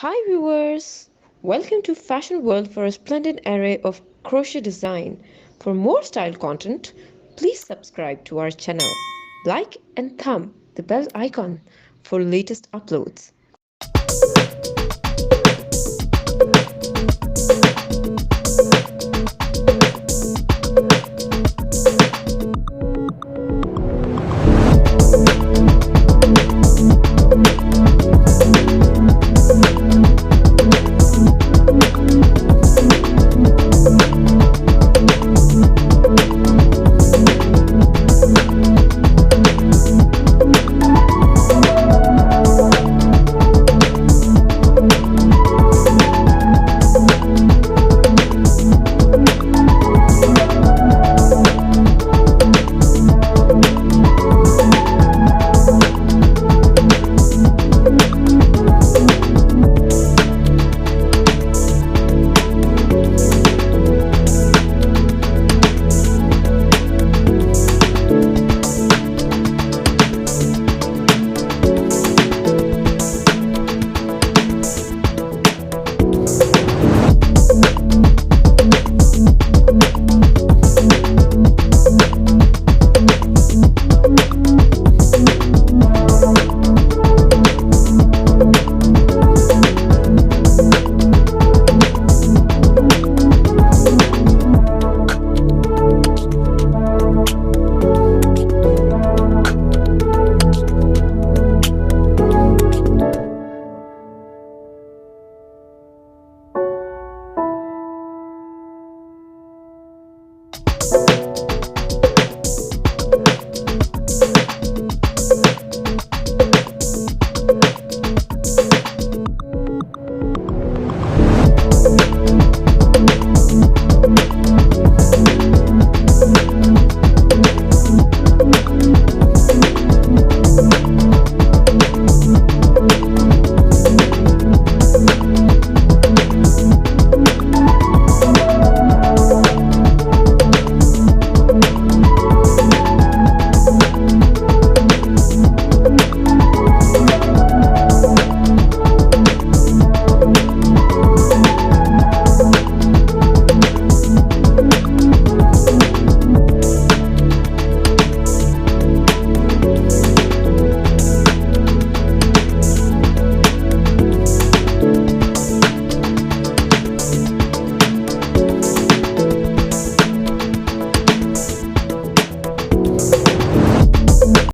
Hi viewers! Welcome to Fashion World for a splendid array of crochet design. For more style content, please subscribe to our channel. Like and thumb the bell icon for latest uploads.